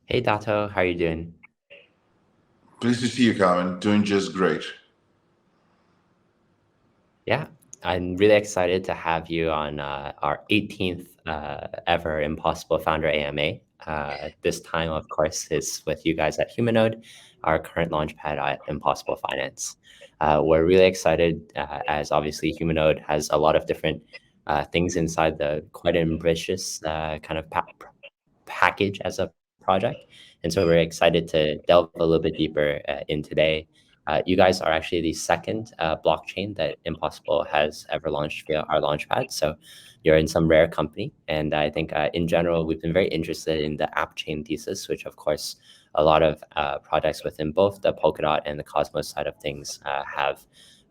Hey Dato, how are you doing? Pleased to see you, Calvin. Doing just great. Yeah, I'm really excited to have you on our 18th ever Impossible Founder AMA. This time, of course, is with you guys at Humanode, our current launchpad at Impossible Finance. We're really excited as obviously Humanode has a lot of different things inside the quite ambitious kind of package as a project. And so we're excited to delve a little bit deeper in today. You guys are actually the second blockchain that Impossible has ever launched via our launchpad. So you're in some rare company. And I think in general, we've been very interested in the app chain thesis, which of course, a lot of projects within both the Polkadot and the Cosmos side of things have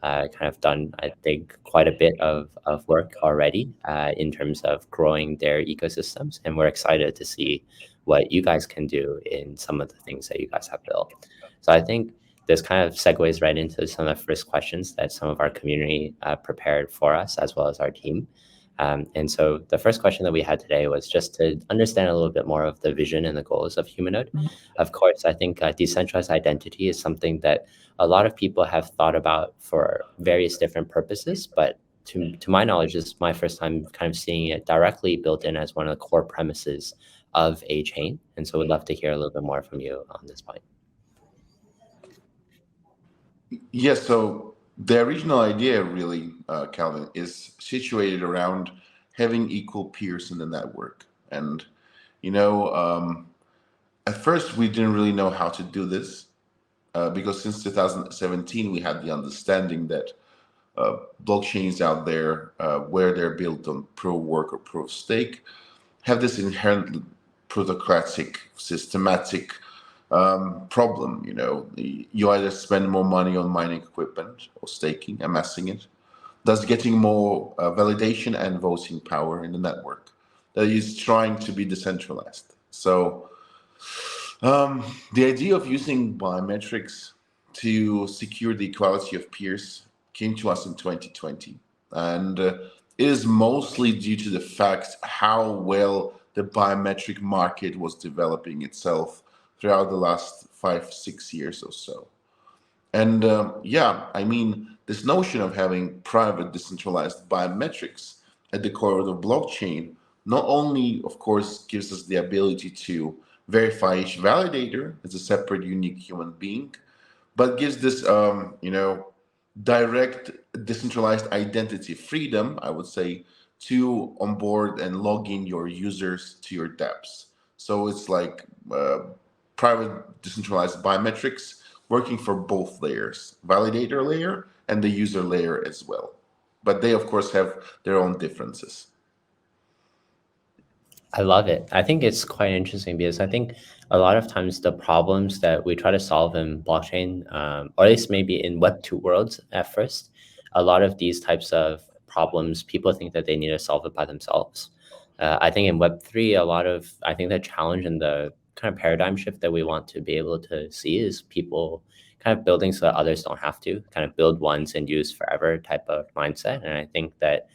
kind of done, I think, quite a bit of work already in terms of growing their ecosystems. And we're excited to see what you guys can do in some of the things that you guys have built. So I think this kind of segues right into some of the first questions that some of our community prepared for us, as well as our team. And so the first question that we had today was just to understand a little bit more of the vision and the goals of Humanode. Of course, I think decentralized identity is something that a lot of people have thought about for various different purposes, but to my knowledge, this is my first time kind of seeing it directly built in as one of the core premises of a chain. And so we'd love to hear a little bit more from you on this point. Yes, so the original idea, really, Calvin, is situated around having equal peers in the network. And, you know, at first we didn't really know how to do this because since 2017 we had the understanding that blockchains out there, where they're built on proof of work or proof of stake, have this inherent plutocratic, systematic problem. You either spend more money on mining equipment or staking, amassing it, thus getting more validation and voting power in the network that is trying to be decentralized. So the idea of using biometrics to secure the equality of peers came to us in 2020. And it is mostly due to the fact how well the biometric market was developing itself throughout the last 5, 6 years or so. And yeah, I mean, this notion of having private decentralized biometrics at the core of the blockchain not only, of course, gives us the ability to verify each validator as a separate, unique human being, but gives this, direct decentralized identity freedom, I would say, to onboard and log in your users to your dApps. So it's like private decentralized biometrics working for both layers, validator layer and the user layer as well. But they, of course, have their own differences. I love it. I think it's quite interesting because I think a lot of times the problems that we try to solve in blockchain, or at least maybe in Web2 worlds at first, a lot of these types of problems, people think that they need to solve it by themselves. I think in Web3, I think the challenge and the kind of paradigm shift that we want to be able to see is people kind of building so that others don't have to, kind of build once and use forever type of mindset. And I think that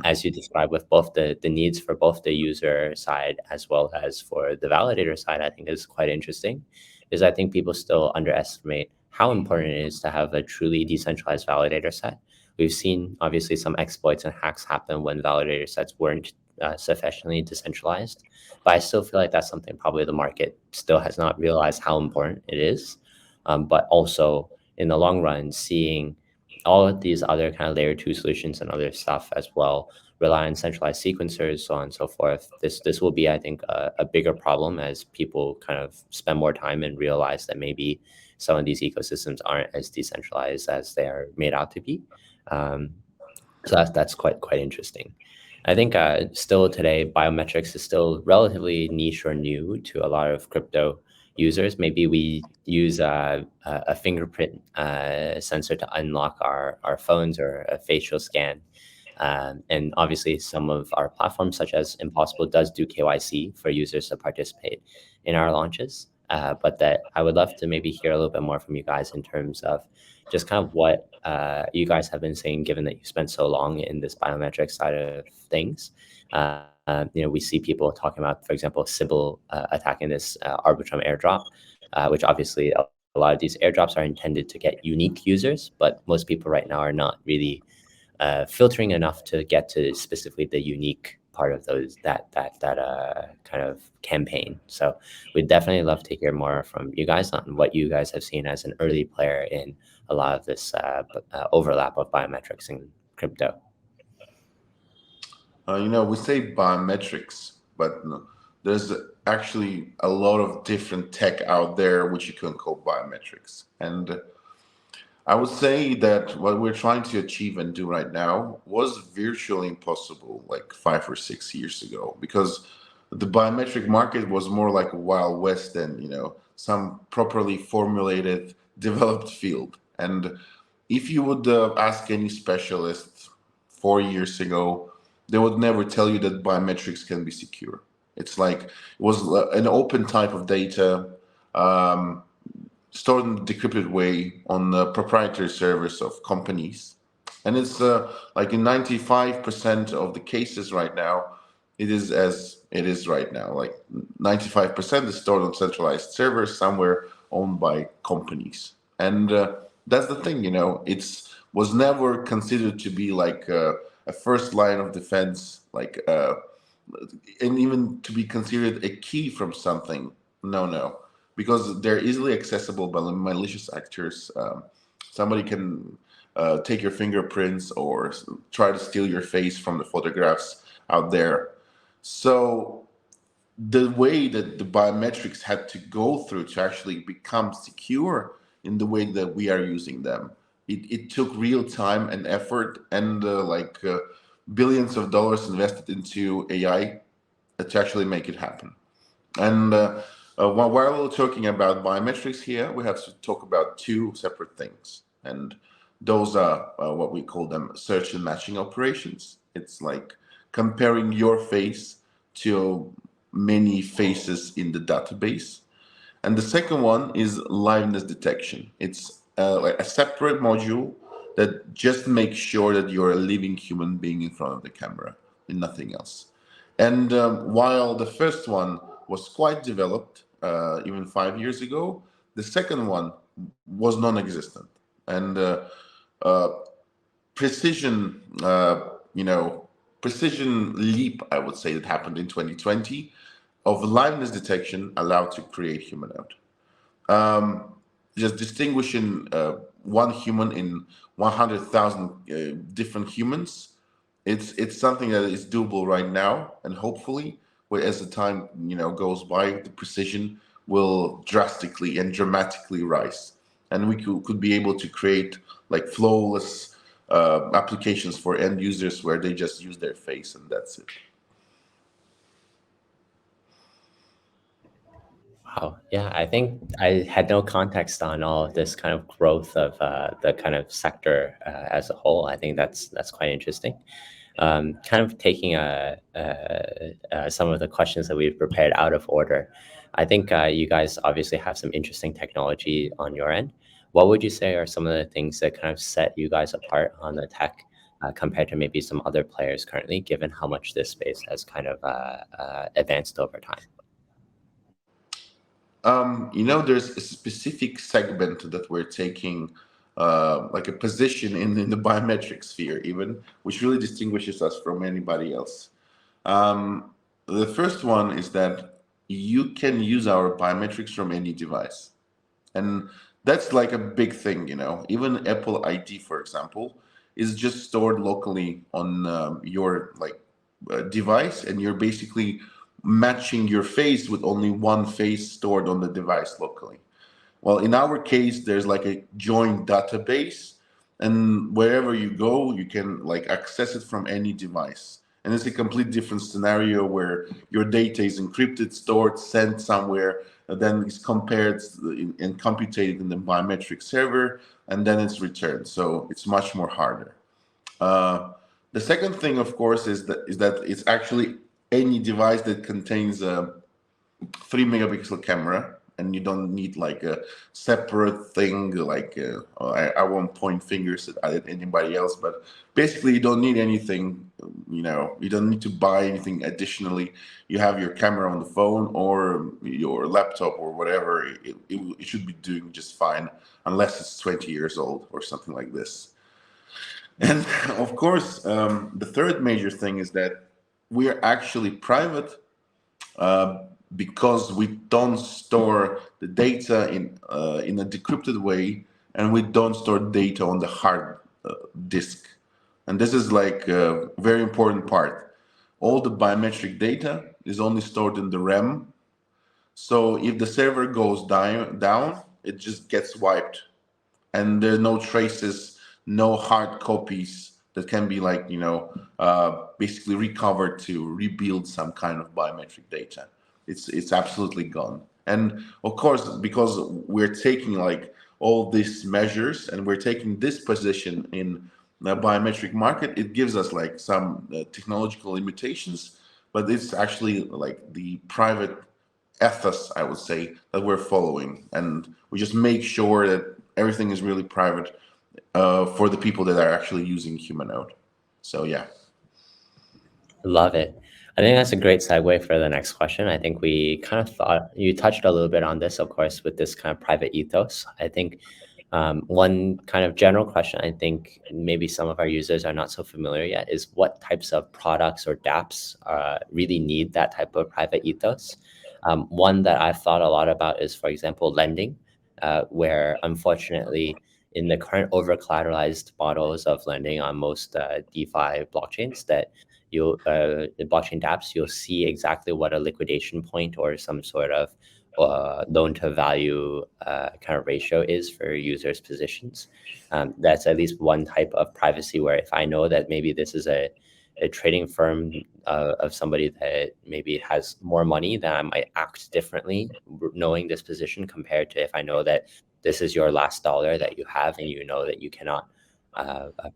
as you described with both the needs for both the user side as well as for the validator side, I think is quite interesting. Is I think people still underestimate how important it is to have a truly decentralized validator set. We've seen obviously some exploits and hacks happen when validator sets weren't sufficiently decentralized, but I still feel like that's something probably the market still has not realized how important it is. But also in the long run, seeing all of these other kind of layer two solutions and other stuff as well rely on centralized sequencers, so on and so forth. This will be, I think, a bigger problem as people kind of spend more time and realize that maybe some of these ecosystems aren't as decentralized as they are made out to be. Um, so that's quite interesting. I think still today, biometrics is still relatively niche or new to a lot of crypto users. Maybe we use a fingerprint sensor to unlock our phones or a facial scan. And obviously, some of our platforms, such as Impossible, does do KYC for users to participate in our launches. But that I would love to maybe hear a little bit more from you guys in terms of just kind of what you guys have been saying, given that you spent so long in this biometric side of things. We see people talking about, for example, Sybil attacking this Arbitrum airdrop, which obviously a lot of these airdrops are intended to get unique users, but most people right now are not really filtering enough to get to specifically the unique part of those that kind of campaign. So we'd definitely love to hear more from you guys on what you guys have seen as an early player in a lot of this overlap of biometrics and crypto. We say biometrics, but no, there's actually a lot of different tech out there which you can call biometrics. And I would say that what we're trying to achieve and do right now was virtually impossible like 5 or 6 years ago, because the biometric market was more like a Wild West than, some properly formulated, developed field. And if you would ask any specialist 4 years ago, they would never tell you that biometrics can be secure. It's like it was an open type of data. Stored in a decrypted way on the proprietary servers of companies. And it's like in 95% of the cases right now, it is as it is right now. Like 95% is stored on centralized servers somewhere owned by companies. And that's the thing, it's was never considered to be like a first line of defense, like and even to be considered a key from something. No, because they're easily accessible by malicious actors. Somebody can take your fingerprints or try to steal your face from the photographs out there. So the way that the biometrics had to go through to actually become secure in the way that we are using them, it took real time and effort and billions of dollars invested into AI to actually make it happen. And while we're talking about biometrics here, we have to talk about two separate things. And those are what we call them search and matching operations. It's like comparing your face to many faces in the database. And the second one is liveness detection. It's like a separate module that just makes sure that you're a living human being in front of the camera and nothing else. And while the first one was quite developed even 5 years ago, the second one was non-existent. And uh, precision, precision leap, I would say, that happened in 2020 of liveness detection allowed to create Humanode. Just distinguishing one human in 100,000 different humans, it's something that is doable right now, and hopefully, as the time goes by, the precision will drastically and dramatically rise, and we could be able to create like flawless applications for end users where they just use their face and that's it. Wow. Yeah, I think I had no context on all of this kind of growth of the kind of sector as a whole. I think that's quite interesting. Kind of taking some of the questions that we've prepared out of order. I think you guys obviously have some interesting technology on your end. What would you say are some of the things that kind of set you guys apart on the tech compared to maybe some other players currently, given how much this space has kind of advanced over time? There's a specific segment that we're taking like a position in the biometric sphere, even, which really distinguishes us from anybody else. The first one is that you can use our biometrics from any device. And that's like a big thing. Even Apple ID, for example, is just stored locally on your device, and you're basically matching your face with only one face stored on the device locally. Well, in our case, there's like a joint database, and wherever you go, you can like access it from any device. And it's a complete different scenario where your data is encrypted, stored, sent somewhere, and then it's compared and computed in the biometric server, and then it's returned. So it's much more harder. The second thing, of course, is that it's actually any device that contains a 3 megapixel camera, and you don't need like a separate thing. Like I won't point fingers at anybody else, but basically you don't need anything. You don't need to buy anything additionally. You have your camera on the phone or your laptop or whatever. It should be doing just fine, unless it's 20 years old or something like this. And of course, the third major thing is that we are actually private, uh, because we don't store the data in a decrypted way, and we don't store data on the hard disk. And this is like a very important part. All the biometric data is only stored in the RAM. So if the server goes down, it just gets wiped, and there are no traces, no hard copies that can be like basically recovered to rebuild some kind of biometric data. It's absolutely gone. And of course, because we're taking like all these measures and we're taking this position in the biometric market, it gives us like some technological limitations, but it's actually like the private ethos, I would say, that we're following, and we just make sure that everything is really private for the people that are actually using Humanode. So yeah. Love it. I think that's a great segue for the next question. I think we kind of thought you touched a little bit on this, of course, with this kind of private ethos. I think one kind of general question I think maybe some of our users are not so familiar yet is what types of products or dApps really need that type of private ethos. One that I've thought a lot about is, for example, lending, where unfortunately, in the current over collateralized models of lending on most DeFi blockchains, that the blockchain dApps, you'll see exactly what a liquidation point or some sort of loan to value kind of ratio is for users' positions. That's at least one type of privacy where if I know that maybe this is a trading firm of somebody that maybe has more money, then I might act differently knowing this position compared to if I know that this is your last dollar that you have and you know that you cannot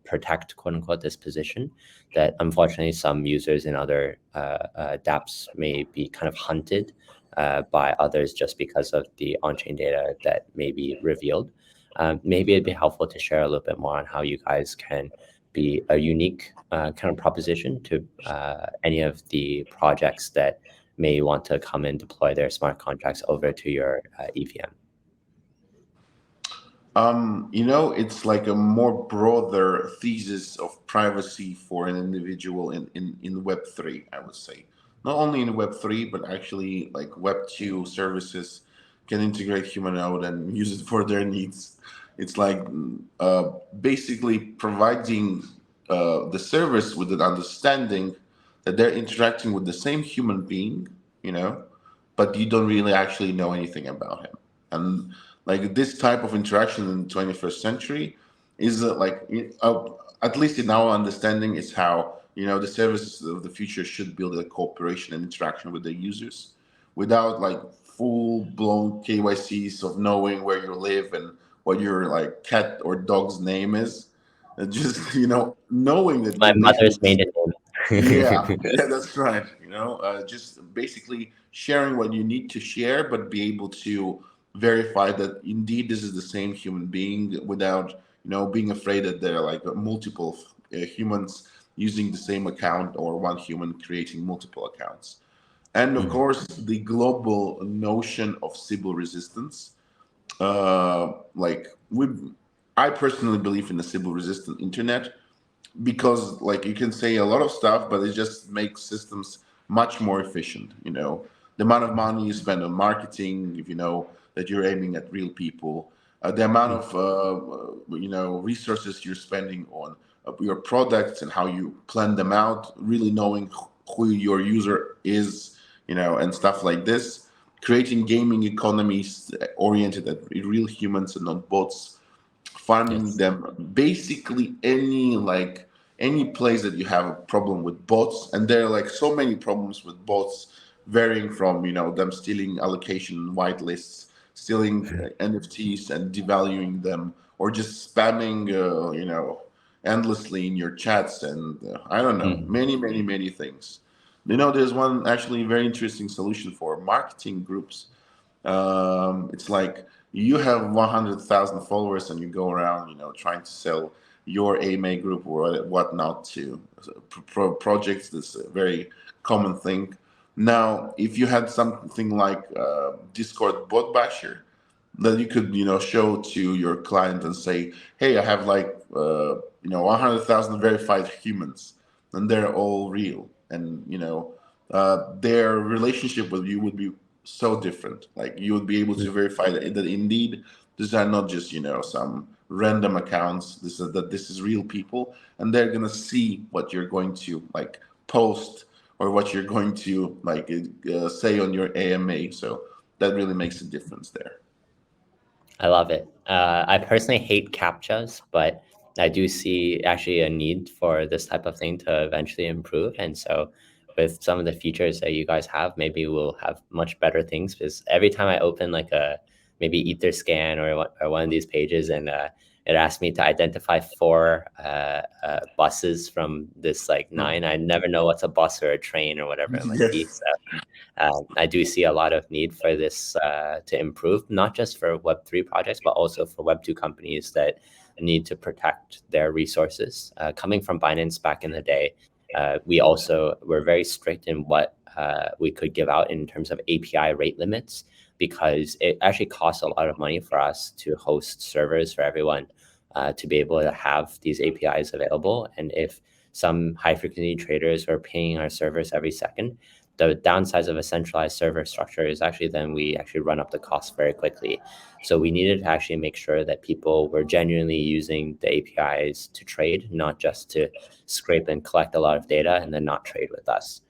protect, quote unquote, this position. That unfortunately some users in other dApps may be kind of hunted by others just because of the on-chain data that may be revealed. Maybe it'd be helpful to share a little bit more on how you guys can be a unique kind of proposition to any of the projects that may want to come and deploy their smart contracts over to your EVM. It's like a more broader thesis of privacy for an individual in Web3, I would say. Not only in Web3, but actually like Web2 services can integrate Humanode and use it for their needs. It's like basically providing the service with an understanding that they're interacting with the same human being, you know, but you don't really actually know anything about him. And like this type of interaction in the 21st century is at least in our understanding, is how the services of the future should build a cooperation and interaction with the users without like full blown KYCs of knowing where you live and what your like cat or dog's name is. Just knowing that My they mother's basically. maiden Yeah, name. yeah, that's right. Just basically sharing what you need to share, but be able to verify that indeed this is the same human being without, being afraid that there are like multiple humans using the same account or one human creating multiple accounts. And of Mhm. course, the global notion of Sybil resistance. Like I personally believe in the Sybil resistant internet because like you can say a lot of stuff, but it just makes systems much more efficient. The amount of money you spend on marketing, if you know that you're aiming at real people, the amount of resources you're spending on your products and how you plan them out, really knowing who your user is, and stuff like this, creating gaming economies oriented at real humans and not bots, farming Yes. them, basically any place that you have a problem with bots. And there are like so many problems with bots, varying from them stealing allocation whitelists, stealing NFTs and devaluing them, or just spamming endlessly in your chats, and I don't know, Mhm. many many many things. There's one actually very interesting solution for marketing groups, It's like you have 100,000 followers and you go around, trying to sell your AMA group or whatnot to projects. That's a very common thing. Now, if you had something like Discord bot basher, that you could, show to your client and say, hey, I have like 100,000 verified humans, and they're all real, and their relationship with you would be so different. Like, you would be able to verify that indeed these are not just some random accounts. This is real people, and they're gonna see what you're going to like post, or what you're going to like say on your AMA. So that really makes a difference there. I love it. I personally hate CAPTCHAs, but I do see actually a need for this type of thing to eventually improve. And so, with some of the features that you guys have, maybe we'll have much better things. Because every time I open like a maybe Etherscan or one of these pages, and it asks me to identify four buses from this like nine, I never know what's a bus or a train or whatever it might be. Yes. So I do see a lot of need for this to improve, not just for Web3 projects, but also for Web2 companies that need to protect their resources. Coming from Binance back in the day, we also were very strict in what we could give out in terms of API rate limits, because it actually costs a lot of money for us to host servers for everyone to be able to have these APIs available. And if some high frequency traders are paying our servers every second, the downsides of a centralized server structure is actually then we actually run up the cost very quickly. So we needed to actually make sure that people were genuinely using the APIs to trade, not just to scrape and collect a lot of data and then not trade with us.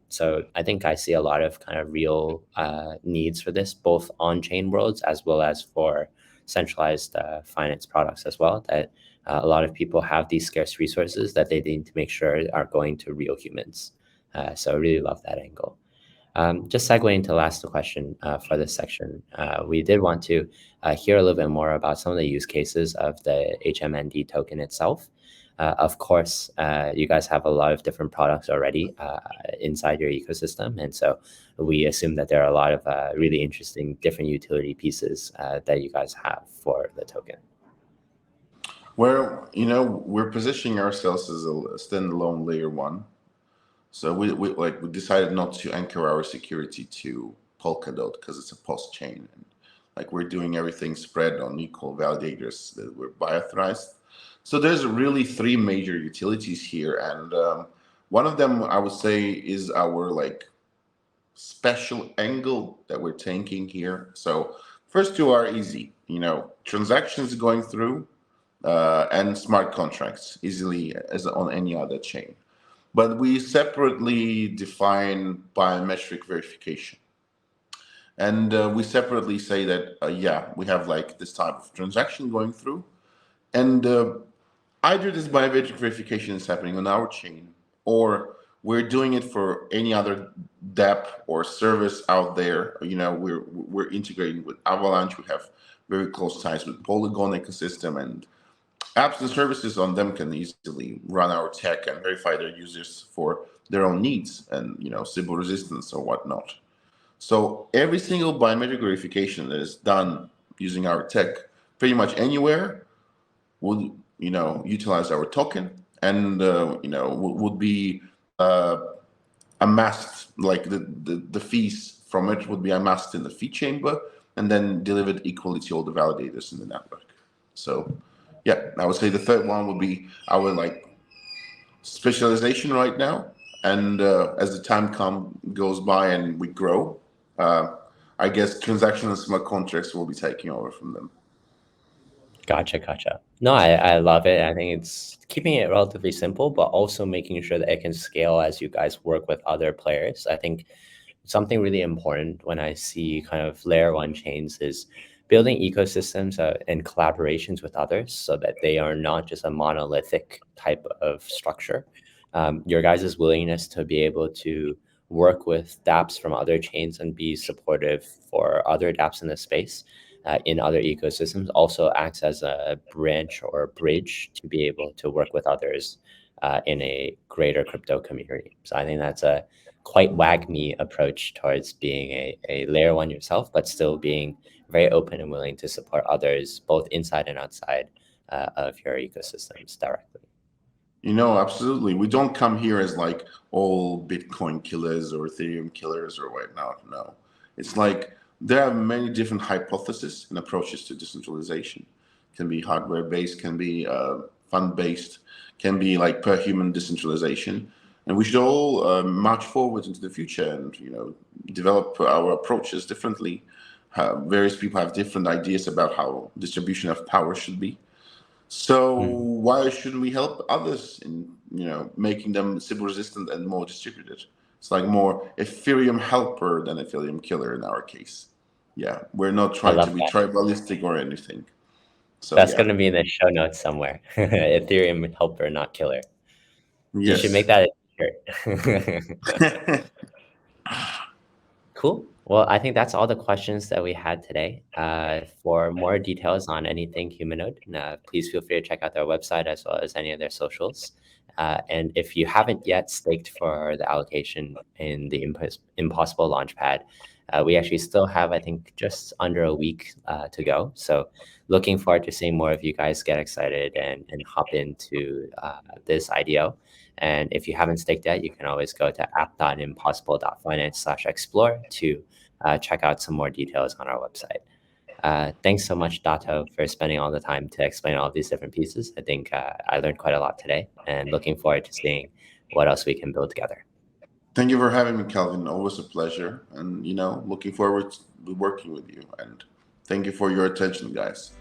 So I think I see a lot of kind of real needs for this, both on-chain worlds as well as for centralized finance products as well, that a lot of people have these scarce resources that they need to make sure are going to real humans. So I really love that angle. Just segueing into the last question for this section, we did want to hear a little bit more about some of the use cases of the HMND token itself. Of course, you guys have a lot of different products already inside your ecosystem. And so we assume that there are a lot of really interesting different utility pieces that you guys have for the token. Well, we're positioning ourselves as a standalone layer one. So we decided not to anchor our security to Polkadot because it's a post chain, and like we're doing everything spread on equal validators that were bi-authorized. So there's really three major utilities here, and one of them I would say is our like special angle that we're taking here. So first two are easy, transactions going through and smart contracts easily as on any other chain. But we separately define biometric verification. And we separately say that, yeah, we have like this type of transaction going through. And either this biometric verification is happening on our chain, or we're doing it for any other dApp or service out there. We're integrating with Avalanche. We have very close ties with Polygon ecosystem, and apps and services on them can easily run our tech and verify their users for their own needs and Sybil resistance or whatnot. So every single biometric verification that is done using our tech, pretty much anywhere, would utilize our token, and would be amassed, like the fees from it would be amassed in the fee chamber and then delivered equally to all the validators in the network. So yeah, I would say the third one would be our like specialization right now, and as the time goes by and we grow, I guess transaction and smart contracts will be taking over from them. Gotcha. No, I love it. I think it's keeping it relatively simple, but also making sure that it can scale as you guys work with other players. I think something really important when I see kind of layer one chains is building ecosystems and collaborations with others so that they are not just a monolithic type of structure. Your guys' willingness to be able to work with dApps from other chains and be supportive for other dApps in the space in other ecosystems also acts as a branch or bridge to be able to work with others in a greater crypto community. So I think that's quite WAGMI approach towards being a layer one yourself, but still being very open and willing to support others both inside and outside of your ecosystems directly. Absolutely. We don't come here as like all Bitcoin killers or Ethereum killers or whatnot. No, it's like there are many different hypotheses and approaches to decentralization. Can be hardware based, can be fund based, can be like per human decentralization, and we should all march forward into the future and develop our approaches differently. Various people have different ideas about how distribution of power should be. So Mm. why shouldn't we help others in making them Sybil resistant and more distributed? It's like more Ethereum helper than Ethereum killer in our case. Yeah, we're not I trying to love be that. tribalistic or anything. So That's yeah, going to be in the show notes somewhere. Ethereum helper, not killer. You should make yes. that a shirt. Cool. Well, I think that's all the questions that we had today. For more details on anything Humanode, please feel free to check out their website as well as any of their socials. And if you haven't yet staked for the allocation in the Impossible Launchpad, we actually still have, I think, just under a week to go. So looking forward to seeing more of you guys get excited and hop into this IDO. And if you haven't staked yet, you can always go to app.impossible.finance/explore to check out some more details on our website. Thanks so much, Dato, for spending all the time to explain all of these different pieces. I think I learned quite a lot today and looking forward to seeing what else we can build together. Thank you for having me, Calvin. Always a pleasure. And looking forward to working with you. And thank you for your attention, guys.